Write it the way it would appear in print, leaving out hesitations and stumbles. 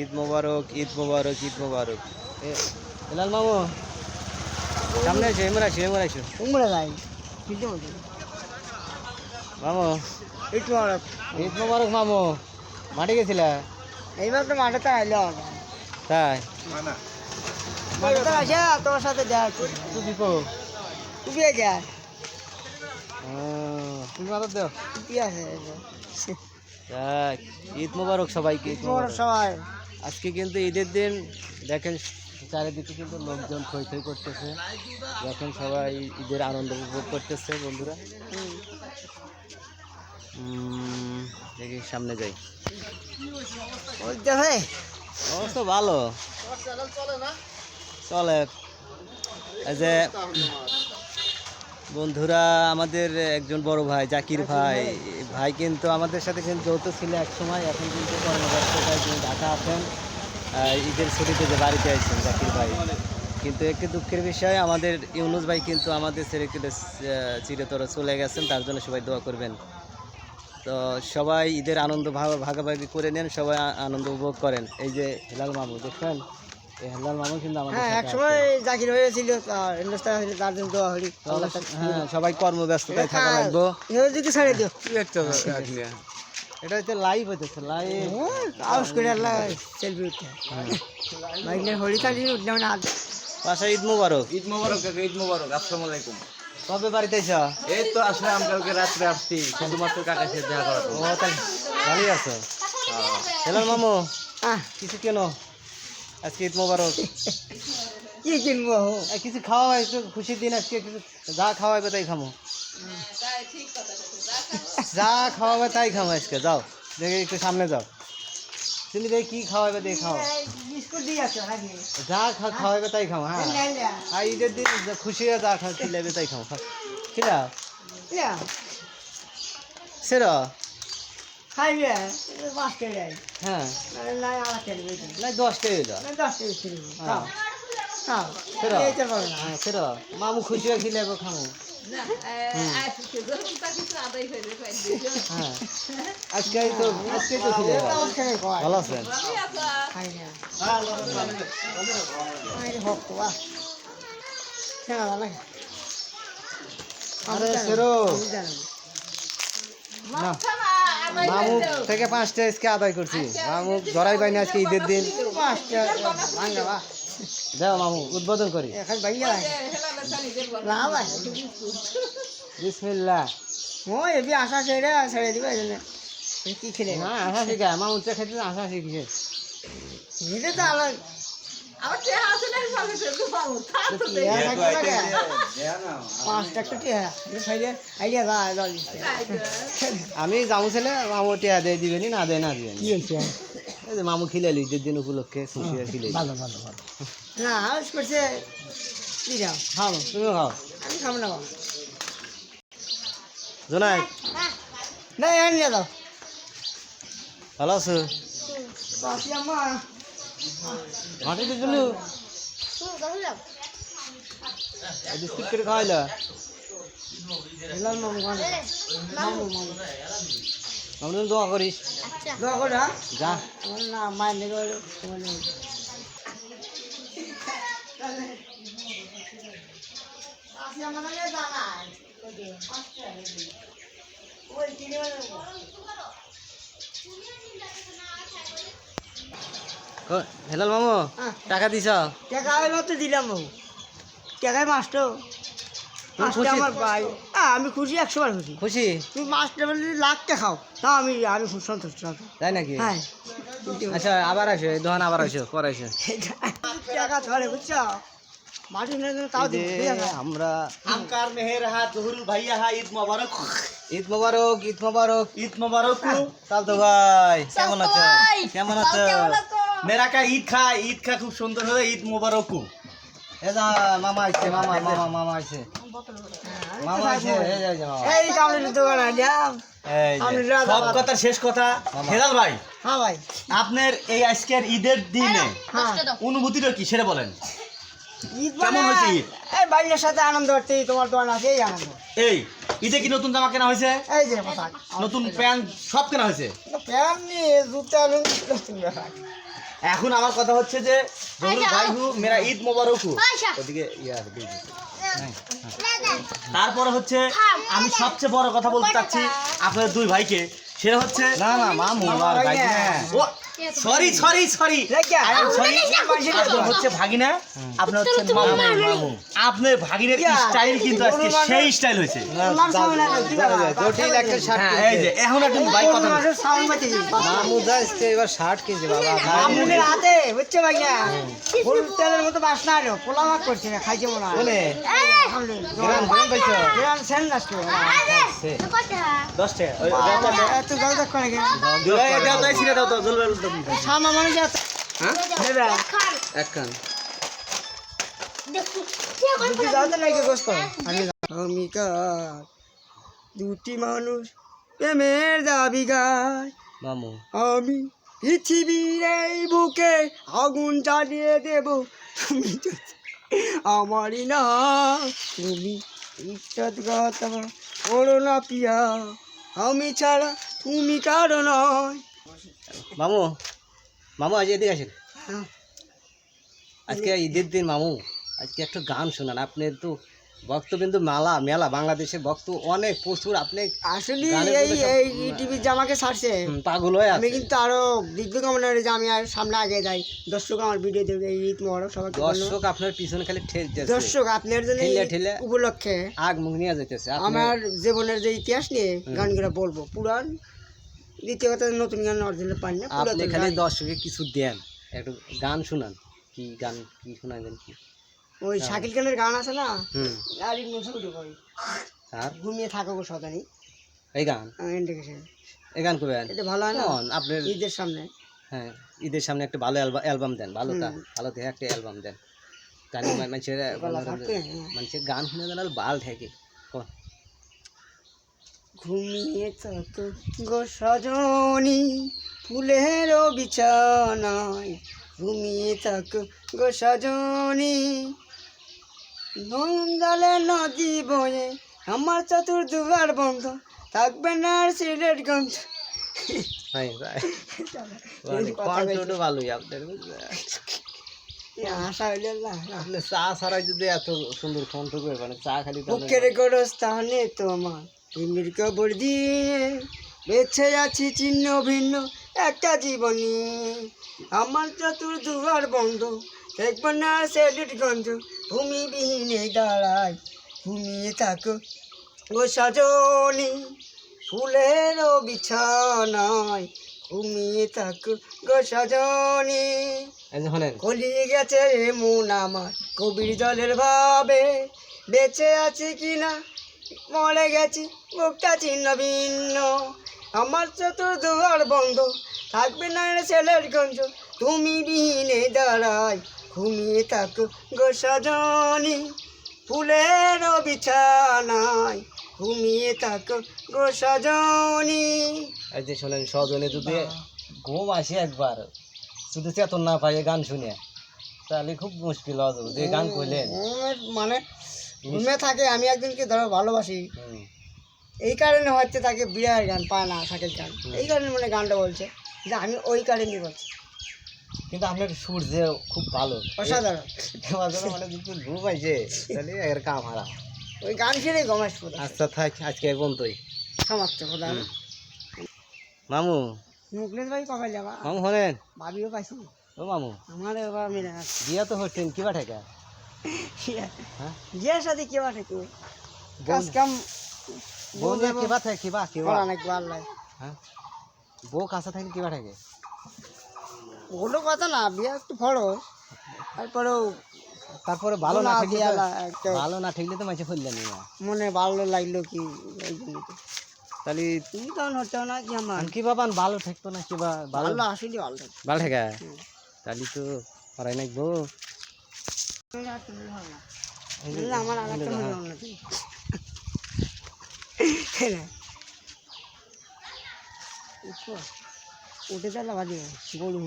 ঈদ মোবারক, ঈদ মোবারক, ঈদ মোবারক। হেলাল মামু সামনে এসো, এমন আসো, এমন আসো মামু। ঈদ মোবারক মামু। মাঠে গেছিলা? এইবার তো মাঠে তো আইলো তাই মাঠে তো আসে তোমার সাথে দেখা তুমি কো? টুপি আছে তুমি মাথার দেও। টুপি আছে যাক, ঈদ মোবারক সবাইকে, ঈদ মোবারক। সবাই আজকে কিন্তু ঈদের দিন। দেখেন চারিদিকে কিন্তু লোকজন থই থই করতেছে, দেখেন সবাই ঈদের আনন্দ উপভোগ করতেছে বন্ধুরা। দেখি সামনে যাই। অবশ্য ভালো চলে। এই যে বন্ধুরা, আমাদের একজন বড় ভাই জাকির ভাই ভাই কিন্তু আমাদের সাথে কিন্তু যৌথ ছিল এক সময়, এখন কিন্তু কর্মব্যস্ততায় তিনি ঢাকা আছেন। ঈদের ছুটিতে যে বাড়িতে আসছেন জাকির ভাই। কিন্তু একটি দুঃখের বিষয়, আমাদের ইউনুস ভাই কিন্তু আমাদের ছেড়ে চিরতরে চলে গেছেন। তার জন্য সবাই দোয়া করবেন। তো সবাই ঈদের আনন্দ ভাগাভাগি করে নেন, সবাই আনন্দ উপভোগ করেন। এই যে হেলাল মামু দেখছেন, এই হেলাল মামু কিন্তু আমাদের সাথে এক সময় জাকির হয়েছিল তার জন্য দোয়া হলি। হ্যাঁ, সবাই কর্মব্যস্ততায় থাকা লাগবো। যদি ছেড়ে দিও এটা হচ্ছে লাইভ হইতেছে, লাইভ আউস করে আল্লাহ সেলফি উঠতে বাইকের হলি চালিয়ে উঠলে মানে বাসা। ঈদ মোবারক। ঈদ মোবারক কাকা, ঈদ মোবারক। আসসালামু আলাইকুম। কবে বাড়িতে এসো? এই তো আসলে আমি কালকে রাত্রে আসছি শুধুমাত্র কাকার সাথে দেখা করার জন্য। ও তাই ভালোই আছো? হেলাল মামু কিছু কেন আজকে ঈদ মোবারক? কি কিনবো কিছু খাওয়া, একটু খুশির দিন আজকে, কিছু যা খাওয়াবে তাই খামো। যা খাওয়াবে তাই খামো আজকে। যাও দেখে একটু সামনে যাও, তুমি দেখি কি খাওয়াবে দেখে খাও। বিস্কুট দিয়ে আসো নাকি যা খাওয়াবে তাই খাও। হ্যাঁ, আর ঈদের দিন খুশি হয়ে যা খিলাবে তাই খাও। খিলা সেরা খাইবে পাঁচটা যাই হ্যাঁ, নাই আমার খেলবে নাই 10টা এলো। দশটা খেলবো খাও খাও সেরা এইটা পারো না হ্যাঁ, সেরা মামু খুশি হয়ে খিলাবে খামো। হ্যাঁ, আজকেই তো খিলে ভালো আছেন? খাই না হোক তো বাহ খেলা ভালো লাগে আরে সেরো না, মামু থেকে 5টা আজকে আদায় করছি। মামু ধরাই পাইনি আজকে ঈদের দিন। যাও মামু উদ্বোধন করি। বিসমিল্লাহ। এবি আশা ছেড়ে ছেড়ে দিবে কি খেলে না আশা শিখা মামু চা খেতে আশা শিখছে। এটা তো আলাদা আমি যাবো ছেলে, মামু টিয়া দিয়ে দিবেনি, না দেয় না দিবেনি। এই যে মামু খিলালি ঈদের দিন উপলক্ষে খুশি হয়ে খিলে। ভালো না করছে খাও, তুমিও খাও। আমি খাবো না জোনাই না নিয়ে দাও ভালো আছো? মাটিতে চলু বিস্কুট করে খাওয়াইলা? মামু দোয়া করিস। দোয়া করে যা না মায়ের লেগে হেলাল মামু টাকা দিছ? টাকা তো দিলাম টাকায় মাস্টার আমার ভাই আমি খুশি 100 বার খুশি খুশি? তুমি মাস্টার বলে লাখটা খাও না আমি খুব সন্তুষ্ট তাই নাকি? হ্যাঁ আচ্ছা আবার আসো, এই দোকান আবার আসো, পরে আসো। টাকা ধরে বুঝছো মাটি তাও আমরা আমকার মেহের হাত জহুরুল ভাইয়া হা ঈদ মোবারক। ঈদ মোবারক, ঈদ মোবারক, ঈদ মোবারক। তাল তো ভাই কেমন আছো? কেমন আছো? মেরা কা ঈদ খা খুব সুন্দর হবে। ঈদ মোবারক। এদা মামা আইছে, মামা মামা মামা আইছে, মামা আইছে। এই যে মামা। এই কামড়ের দোকান আইলাম এই যে সব কথা শেষ কথা, হেলাল ভাই হ্যাঁ ভাই আপনার এই আজকের ঈদের দিনে হ্যাঁ অনুভূতিটা কি সেটা বলেন। ঈদ কেমন মানে হয়েছে ঈদ? এই বাইরের সাথে আনন্দ করতে তোমার দোকান আছে এই আনন্দ। এই ঈদে কি নতুন জামা কেনা হয়েছে? এই যে পোশাক নতুন প্যান্ট সব কেনা হয়েছে? প্যান্ট নিয়ে জুতা নিয়ে নতুন ব্যাপার। এখন আমার কথা হচ্ছে যে জহুরুল ভাই হু মেরা ঈদ মোবারক হু। ওদিকে ইয়া দিদি তারপরে হচ্ছে আমি সবচেয়ে বড় কথা বলতে চাচ্ছি আপনাদের দুই ভাইকে, সেটা হচ্ছে না না মামু আর ভাই না ও সরি সরি সরি লেখা। সরি আপনার হচ্ছে ভাগিনা, আপনার হচ্ছে মামু। মামু আপনার ভাগিনের স্টাইল কিন্তু আজকে সেই স্টাইল হয়েছে। নাম সামনে না, কি ব্যাপার? জটিল একটা শার্ট হ্যাঁ এই যে এখন একদম ভাই কথা বলুন। মাসের সাউন্ড বাজছে। মামু যাচ্ছে এবার শার্ট কিনছে বাবা মামুনের হাতে বুঝছো ভাইয়া হলুদ তেলের মতো বাসনা আলো পোলা মাছ করছে খাইছে মনে হয় বলে সামনে গ্রাম গ্রাম পাইছো গ্রাম সেন নাচকে 10 টাকা ওই এত যাও দেখ করে দাও তাই ছিঁড়ে দাও তো জলবেল দাও। সামা মানে যা হ্যাঁ নেবে এক কান দুটি যাও তো লাগে গোস করো আমি কার দুটি মানুষ প্রেমের দাবি গায় মামু আমি পৃথিবীর এই বুকে আগুন জ্বালিয়ে দেব তুমি যদি আমারই না তুমি বিশ্বাসঘাত করো না পিয়া আমি ছাড়া তুমি কারো নয় মামু মামু আজ এদিকে আসেন হ্যাঁ। আজকে ঈদের দিন মামু আজকে একটা গান শোনান আপনি তো ভক্ত কিন্তু মেলা মেলা বাংলাদেশের ভক্ত অনেক প্রচুর আপনি আসলে গানের এই প্রতি সব- এই টিভির জামাকে ছাড়ছে পাগল হয়ে আমি আছে কিন্তু আরো দিব্য কামনা যে আমি আর সামনে আগে যাই দর্শক আমার ভিডিও দেখবে এই ঈদ মোবারক সবাইকে বললো। দর্শক আপনার পিছনে খালি ঠেলতেছে দর্শক আপনার জন্য এই ঠেলে ঠেলে উপলক্ষে আগ মুখ নিয়ে যাইতেছে আপনি- আমার জীবনের যে ইতিহাস নিয়ে গানগুলো বলবো পুরান দ্বিতীয় কথা নতুন গান অরিজিনাল পাই না আপনি পুরাতন খালি গান। দর্শকে কিছু দেন একটু গান শোনান কি গান কি শোনাবেন কি ওই শাকিল খানের গান আছে না হুম আর ইন মুসুদি কই আর ঘুমিয়ে থাকো গো সদানি এই গান ইন্ডিকেশন এই গান করবেন এটা ভালো হয় না আপনার ঈদের সামনে হ্যাঁ ঈদের সামনে একটা ভালো অ্যালবাম দেন ভালোটা হুম। ভালো দেখে একটা অ্যালবাম দেন গান মানুষের গলা ফাটে, হ্যাঁ। মানুষের গান শুনে দেন বাল থাকে ঘুমিয়ে থাকো গো সজনি ফুলের বিছানায় ঘুমিয়ে থাকো গো সজনি নন্দালে নদী বয়ে আমার চতুর্দুয়ার বন্ধ থাকবে না আর সিলেট গন্ধ হ্যাঁ কন্ট্রোলও ভালোই আপনার আশা হইলে না আপনি চা ছাড়াই যদি এত সুন্দর কন্ট্রোল করে মানে চা খালি তো বুকের গোরস্থানে তোমার প্রেমের কবর দিয়ে বেছে আছি চিহ্ন ভিন্ন একটা জীবনী আমার চতুর্দুয়ার বন্ধ দেখব না সেলিট গন্ধ ভূমি বিহীনে দাঁড়ায় ঘুমিয়ে থাকো গো সজনি ফুলের বিছানায় ঘুমিয়ে থাকো গো সজনি এই যে শোনেন গলিয়ে গেছে রে মন আমার কবির জলের ভাবে বেঁচে আছি কিনা মরে গেছি মুখটা ছিন্ন ভিন্ন আমার চতুর্দুয়ার বন্ধ থাকবে না রে ছেলের গঞ্জ তুমি বিহীনে দাঁড়াই ঘুমিয়ে থাকো গো সজনি ফুলের বিছানায় ঘুমিয়ে থাকো গো সজনি এই যে শোনেন সজনে যদি ঘুম আসে একবার শুধু চেতন না পাই গান শুনে তাহলে খুব মুশকিল হয়ে যাবে যে গান করলেন মানে ঘুমে থাকে আমি একজনকে ধরো ভালোবাসি হুম। এই কারণে হচ্ছে তাকে বিয়ের গান পায় না শাকিল খান এই কারণে মানে গানটা বলছে যে আমি ওই কারণে বলছি কিন্তু আপনার সুর যে খুব ভালো অসাধারণ মানে যদি ঘুম পাইছে তাহলে এর কাম হারা ওই গান শুনে গমাস পুরো আচ্ছা থাক আজকে এই পর্যন্তই সমাপ্ত প্রধান মামু মুকলেশ ভাই কবে যাবা মামু শোনেন ভাবিও পাইছি ও মামু আমার এবার মিলে বিয়া তো হচ্ছেন কিবা ঠেকা হ্যাঁ বিয়ের সাথে কেবা থাকে কাজ কাম বউ নিয়ে কিবা থাকে কিবা কিবা অনেক ভালো লাগে হ্যাঁ বউ কাছে থাকলে কিবা থাকে ওগুলো কথা না বিয়ে একটু খরচ তারপরেও তারপরে ভালো না থাকলে তো- বিয়ালা একটা ভালো না থাকলে তো মাঝে ফেললেন না মনে ভালো লাগলো কি এই জন্য তো। তাহলে তুমি তখন হচ্ছে না কি আমার কি বাবান ভালো থাকতো না কিবা ভালো ভালো আসলে ভালো থাকে ভালো ঠেকা হুম। তাহলে তো হরাই নাকবো আমার আর একটা মনে হয় না উঠে তাহলে বাড়ি গরু